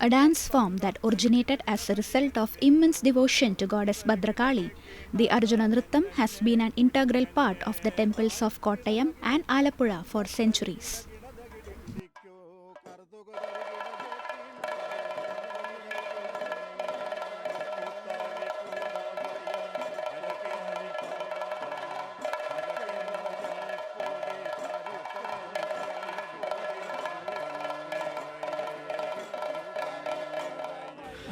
A dance form that originated as a result of immense devotion to goddess Bhadrakali, the Arjuna Nrittam has been an integral part of the temples of Kottayam and Alappuzha for centuries.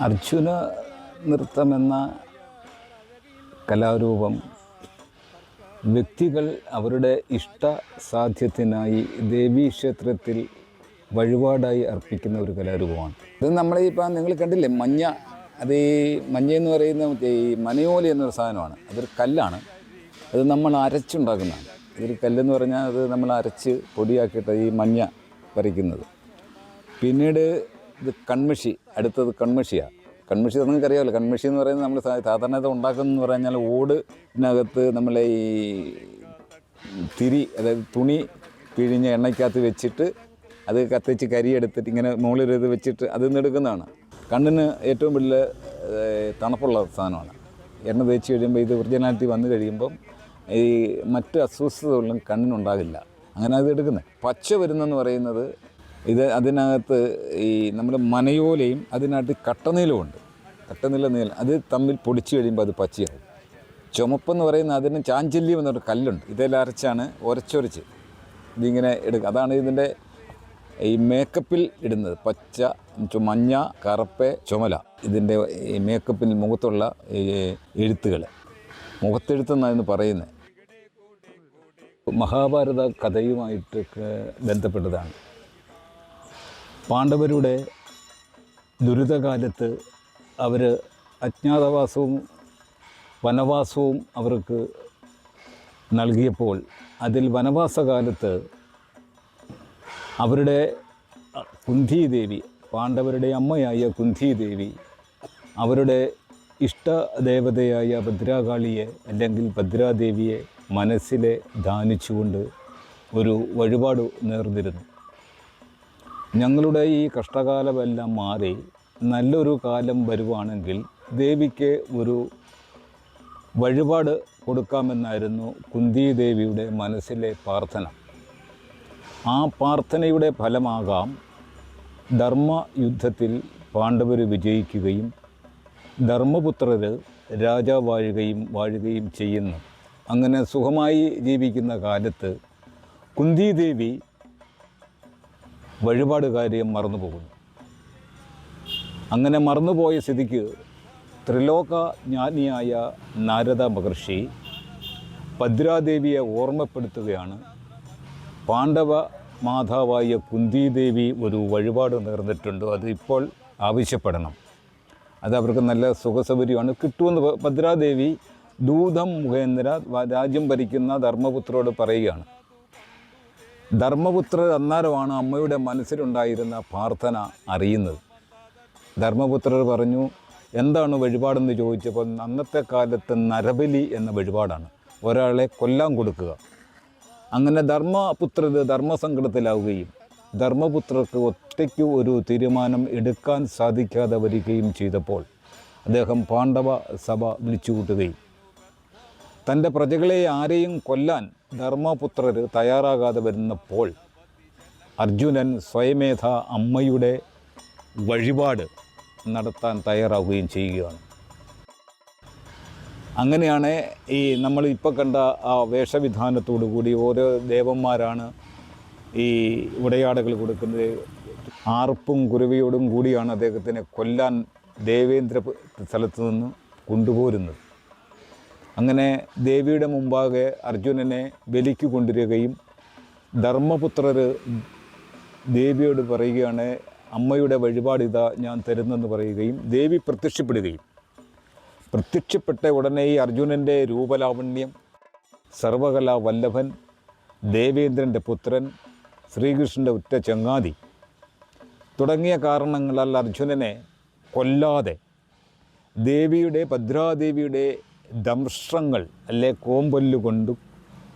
Arjuna നൃത്തമെന്ന കലാരൂപം വ്യക്തികൾ അവരുടെ ഇഷ്ടസാധ്യത്തിനായി ദേവീക്ഷേത്രത്തിൽ വഴിപാടായി അർപ്പിക്കുന്ന ഒരു കലാരൂപമാണ്. ഇത് നമ്മളിപ്പോൾ നിങ്ങൾ കണ്ടില്ലേ മഞ്ഞ, അത് ഈ മഞ്ഞയെന്ന് പറയുന്ന ഈ മനയോലി എന്നൊരു സാധനമാണ്. അതൊരു കല്ലാണ്. അത് നമ്മൾ അരച്ചുണ്ടാക്കുന്നതാണ്. ഇതൊരു കല്ലെന്ന് പറഞ്ഞാൽ അത് നമ്മൾ അരച്ച് പൊടിയാക്കിയിട്ട് ഈ മഞ്ഞ വരയ്ക്കുന്നത്. പിന്നീട് ഇത് കൺമഷി, അടുത്തത് കൺമഷിയാണ്. കൺമഷി നിങ്ങൾക്കറിയാമല്ലോ. കൺമഷി എന്ന് പറയുന്നത് നമ്മൾ സാധാരണ ഇത് ഉണ്ടാക്കുന്നതെന്ന് പറഞ്ഞാൽ ഓടിനകത്ത് നമ്മളെ ഈ തിരി, അതായത് തുണി പിഴിഞ്ഞ് എണ്ണയ്ക്കകത്ത് വെച്ചിട്ട് അത് കത്തിച്ച് കരിയെടുത്തിട്ട് ഇങ്ങനെ മുകളിലൊരിത് വെച്ചിട്ട് അതിൽ നിന്ന് എടുക്കുന്നതാണ്. കണ്ണിന് ഏറ്റവും വലിയ തണുപ്പുള്ള സാധനമാണ്. എണ്ണ തേച്ച് കഴിയുമ്പോൾ ഇത് ഒറിജിനാലിറ്റി വന്നു കഴിയുമ്പം ഈ മറ്റ് അസ്വസ്ഥതകളും കണ്ണിനുണ്ടാകില്ല. അങ്ങനെ അത് എടുക്കുന്നത്. പച്ച വരുന്നെന്ന് പറയുന്നത് ഇത് അതിനകത്ത് ഈ നമ്മുടെ മനയോലയും അതിനകത്ത് കട്ടനീലമുണ്ട്. നീലം അത് തമ്മിൽ പൊടിച്ച് കഴിയുമ്പോൾ അത് പച്ചയാവും. ചുമപ്പെന്ന് പറയുന്നത് അതിന് ചാഞ്ചല്യം എന്നൊരു കല്ലുണ്ട്. ഇതെല്ലാം അരച്ചാണ് ഉരച്ചൊരച്ച് ഇതിങ്ങനെ എടുക്കുക. അതാണ് ഇതിൻ്റെ ഈ മേക്കപ്പിൽ ഇടുന്നത്. പച്ച, മഞ്ഞ, കറുപ്പ്, ചുമല, ഇതിൻ്റെ ഈ മേക്കപ്പിൽ മുഖത്തുള്ള എഴുത്തുകൾ, മുഖത്തെഴുത്തെന്നാണ് പറയുന്നത്. മഹാഭാരത കഥയുമായിട്ടൊക്കെ ബന്ധപ്പെട്ടതാണ്. പാണ്ഡവരുടെ ദുരിതകാലത്ത് അവർ അജ്ഞാതവാസവും വനവാസവും അവർക്ക് നൽകിയപ്പോൾ അതിൽ വനവാസകാലത്ത് അവരുടെ കുന്തിദേവി, പാണ്ഡവരുടെ അമ്മയായ കുന്തിദേവി അവരുടെ ഇഷ്ടദേവതയായ ഭദ്രകാളിയെ അല്ലെങ്കിൽ ഭദ്രാദേവിയെ മനസ്സിലെ ധ്യാനിച്ചുകൊണ്ട് ഒരു വഴിപാട് നേർന്നിരുന്നു. ഞങ്ങളുടെ ഈ കഷ്ടകാലമെല്ലാം മാറി നല്ലൊരു കാലം വരുവാണെങ്കിൽ ദേവിക്ക് ഒരു വഴിപാട് കൊടുക്കാമെന്നായിരുന്നു കുന്തിദേവിയുടെ മനസ്സിലെ പ്രാർത്ഥന. ആ പ്രാർത്ഥനയുടെ ഫലമാകാം ധർമ്മയുദ്ധത്തിൽ പാണ്ഡവർ വിജയിക്കുകയും ധർമ്മപുത്രർ വാഴുകയും ചെയ്യുന്നു. അങ്ങനെ സുഖമായി ജീവിക്കുന്ന കാലത്ത് കുന്തിദേവി വഴിപാട് കാര്യം മറന്നുപോകുന്നു. അങ്ങനെ മറന്നുപോയ സ്ഥിതിക്ക് ത്രിലോകജ്ഞാനിയായ നാരദ മഹർഷി ഭദ്രാദേവിയെ ഓർമ്മപ്പെടുത്തുകയാണ്. പാണ്ഡവ മാതാവായ കുന്തിദേവി ഒരു വഴിപാട് നേർന്നിട്ടുണ്ട്, അത് ഇപ്പോൾ ആവശ്യപ്പെടണം, അത് അവർക്ക് നല്ല സുഖസൗകര്യമാണ് കിട്ടുമെന്ന് ഭദ്രാദേവി ദൂതം മുഖേന്ദ്ര രാജ്യം ഭരിക്കുന്ന ധർമ്മപുത്രരോട് പറയുകയാണ്. ധർമ്മപുത്രർ അന്നേരമാണ് അമ്മയുടെ മനസ്സിലുണ്ടായിരുന്ന പ്രാർത്ഥന അറിയുന്നത്. ധർമ്മപുത്രർ പറഞ്ഞു, എന്താണ് വഴിപാടെന്ന് ചോദിച്ചപ്പോൾ അന്നത്തെ കാലത്ത് നരബലി എന്ന വഴിപാടാണ്, ഒരാളെ കൊല്ലാൻ കൊടുക്കുക. അങ്ങനെ ധർമ്മപുത്രർ ധർമ്മസങ്കടത്തിലാവുകയും ധർമ്മപുത്രർക്ക് ഒറ്റയ്ക്ക് ഒരു തീരുമാനം എടുക്കാൻ സാധിക്കാതെ വരികയും ചെയ്തപ്പോൾ അദ്ദേഹം പാണ്ഡവ സഭ വിളിച്ചുകൂട്ടുകയും തൻ്റെ പ്രജകളെ ആരെയും കൊല്ലാൻ ധർമ്മപുത്രർ തയ്യാറാകാതെ വരുന്നപ്പോൾ അർജുനൻ സ്വയമേധ അമ്മയുടെ വഴിപാട് നടത്താൻ തയ്യാറാവുകയും ചെയ്യുകയാണ്. അങ്ങനെയാണ് ഈ നമ്മൾ ഇപ്പോൾ കണ്ട ആ വേഷവിധാനത്തോടു കൂടി ഓരോ ദേവന്മാരാണ് ഈ ഉടയാടകൾ കൊടുക്കുന്നത്. ആർപ്പും കുരുവിയോടും കൂടിയാണ് അദ്ദേഹത്തിനെ കൊല്ലാൻ ദേവേന്ദ്ര സ്ഥലത്ത് നിന്ന് കൊണ്ടുപോരുന്നത്. അങ്ങനെ ദേവിയുടെ മുമ്പാകെ അർജുനനെ ബലിക്ക് കൊണ്ടുവരികയും ധർമ്മപുത്രർ ദേവിയോട് പറയുകയാണ്, അമ്മയുടെ വഴിപാടിതാ ഞാൻ തരുന്നെന്ന് പറയുകയും ദേവി പ്രത്യക്ഷപ്പെട്ട ഉടനെ ഈ അർജുനൻ്റെ രൂപലാവണ്യം, സർവകലാ വല്ലഭൻ, ദേവേന്ദ്രൻ്റെ പുത്രൻ, ശ്രീകൃഷ്ണൻ്റെ ഉറ്റ ചങ്ങാതി തുടങ്ങിയ കാരണങ്ങളാൽ അർജുനനെ കൊല്ലാതെ ഭദ്രാദേവിയുടെ ദംഷ്ട്രങ്ങൾ അല്ലെ കോമ്പല്ലുകൊണ്ട്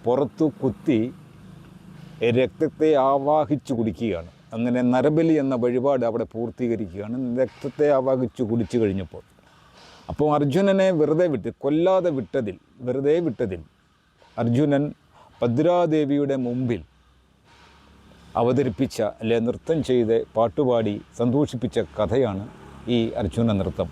പുറത്തു കുത്തി രക്തത്തെ ആവാഹിച്ചു കുടിക്കുകയാണ്. അങ്ങനെ നരബലി എന്ന വഴിപാട് അവിടെ പൂർത്തീകരിക്കുകയാണ്, രക്തത്തെ ആവാഹിച്ചു കുടിച്ചു കഴിഞ്ഞപ്പോൾ. അപ്പോൾ അർജുനനെ കൊല്ലാതെ വിട്ടതിൽ അർജുനൻ ഭദ്രാദേവിയുടെ മുമ്പിൽ അവതരിപ്പിച്ച നൃത്തം ചെയ്ത് പാട്ടുപാടി സന്തോഷിപ്പിച്ച കഥയാണ് ഈ അർജുന നൃത്തം.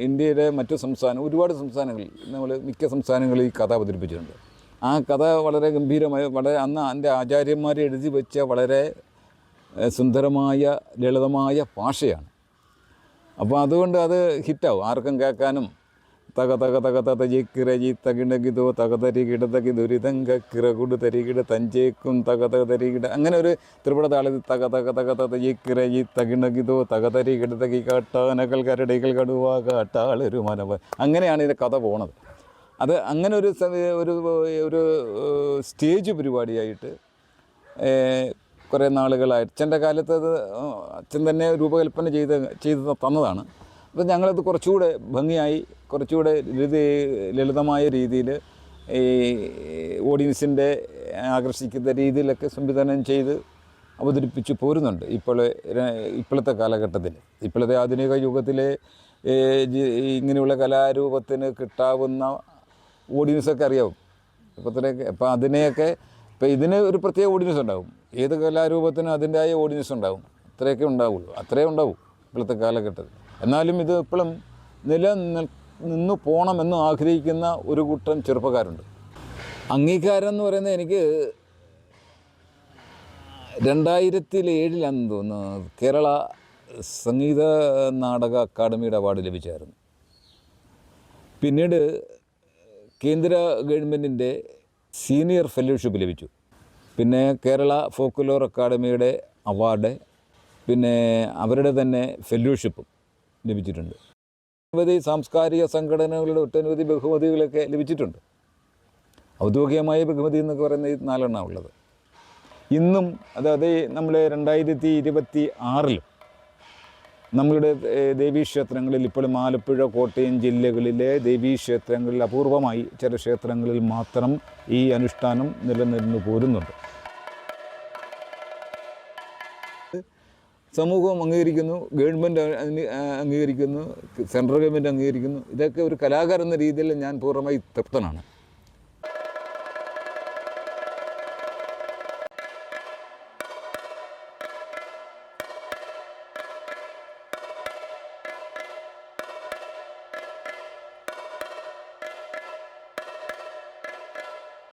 ഇന്ത്യയുടെ മറ്റു ഒരുപാട് സംസ്ഥാനങ്ങളിൽ മിക്ക സംസ്ഥാനങ്ങളിൽ ഈ കഥ അവതരിപ്പിച്ചിട്ടുണ്ട്. ആ കഥ വളരെ ഗംഭീരമായ, അന്ന് എൻ്റെ ആചാര്യന്മാർ എഴുതി വെച്ച വളരെ സുന്ദരമായ ലളിതമായ ഭാഷയാണ്. അപ്പോൾ അതുകൊണ്ട് അത് ഹിറ്റാവും, ആർക്കും കേൾക്കാനും. തക തക തക തജിക്കിറജി തകിടകിതോ തകതരികിടതകി ദുരിതങ്കിറകുട് തരികിട തഞ്ചേക്കും തക തരികിട, അങ്ങനെ ഒരു ത്രിപുട താളത്തിൽ തക തക തക തജിക്കിറജി തകിടകിതോ തകതരികിടതകി കാട്ടാനകൾ കരടികൾ കടുവ കാട്ടാളൊരു മനവ, അങ്ങനെയാണ് ഇതിൻ്റെ കഥ പോണത്. അത് അങ്ങനെ ഒരു സ്റ്റേജ് പരിപാടിയായിട്ട് കുറേ നാളുകളായി അച്ഛൻ്റെ കാലത്ത് അച്ഛൻ തന്നെ രൂപകൽപ്പന ചെയ്ത് തന്നതാണ്. അപ്പോൾ ഞങ്ങളത് കുറച്ചുകൂടെ ഭംഗിയായി, കുറച്ചുകൂടെ ലളിതമായ രീതിയിൽ ഈ ഓഡിയൻസിൻ്റെ ആകർഷിക്കുന്ന രീതിയിലൊക്കെ സംവിധാനം ചെയ്ത് അവതരിപ്പിച്ച് പോരുന്നുണ്ട് ഇപ്പോഴത്തെ കാലഘട്ടത്തിൽ. ഇപ്പോഴത്തെ ആധുനിക യുഗത്തിലെ ഇങ്ങനെയുള്ള കലാരൂപത്തിന് കിട്ടാവുന്ന ഓഡിയൻസൊക്കെ അറിയാവും. അപ്പോൾ അതിനെയൊക്കെ ഇതിന് ഒരു പ്രത്യേക ഓഡിയൻസ് ഉണ്ടാവും. ഏത് കലാരൂപത്തിനും അതിൻ്റെതായ ഓഡിയൻസ് ഉണ്ടാവും. അത്രേ ഉണ്ടാവും ഇപ്പോഴത്തെ കാലഘട്ടത്തിൽ. എന്നാലും ഇത് ഇപ്പോഴും നിന്നു പോകണമെന്ന് ആഗ്രഹിക്കുന്ന ഒരു കൂട്ടം ചെറുപ്പക്കാരുണ്ട്. അംഗീകാരം എന്ന് പറയുന്നത് എനിക്ക് 2007 തോന്നുന്നു കേരള സംഗീത നാടക അക്കാദമിയുടെ അവാർഡ് ലഭിച്ചായിരുന്നു. പിന്നീട് കേന്ദ്ര ഗവൺമെൻറ്റിൻ്റെ സീനിയർ ഫെലോഷിപ്പ് ലഭിച്ചു. പിന്നെ കേരള ഫോക്ക്ലോർ അക്കാദമിയുടെ അവാർഡ്, പിന്നെ അവരുടെ തന്നെ ഫെലോഷിപ്പും ലഭിച്ചിട്ടുണ്ട്. നിരവധി സാംസ്കാരിക സംഘടനകളുടെ ഒട്ടനവധി ബഹുമതികളൊക്കെ ലഭിച്ചിട്ടുണ്ട്. ഔദ്യോഗികമായ ബഹുമതി എന്നൊക്കെ പറയുന്ന ഈ 4 ഉള്ളത്. ഇന്നും അതായത് നമ്മൾ 2026 നമ്മളുടെ ദേവീക്ഷേത്രങ്ങളിൽ ഇപ്പോഴും ആലപ്പുഴ, കോട്ടയം ജില്ലകളിലെ ദേവീക്ഷേത്രങ്ങളിൽ അപൂർവമായി ചില ക്ഷേത്രങ്ങളിൽ മാത്രം ഈ അനുഷ്ഠാനം നിലനിന്ന് പോരുന്നുണ്ട്. സമൂഹം അംഗീകരിക്കുന്നു, ഗവൺമെൻറ് അംഗീകരിക്കുന്നു, സെൻട്രൽ ഗവൺമെൻറ് അംഗീകരിക്കുന്നു. ഇതൊക്കെ ഒരു കലാകാരൻ എന്ന രീതിയിൽ ഞാൻ പൂർണ്ണമായി തൃപ്തനാണ്.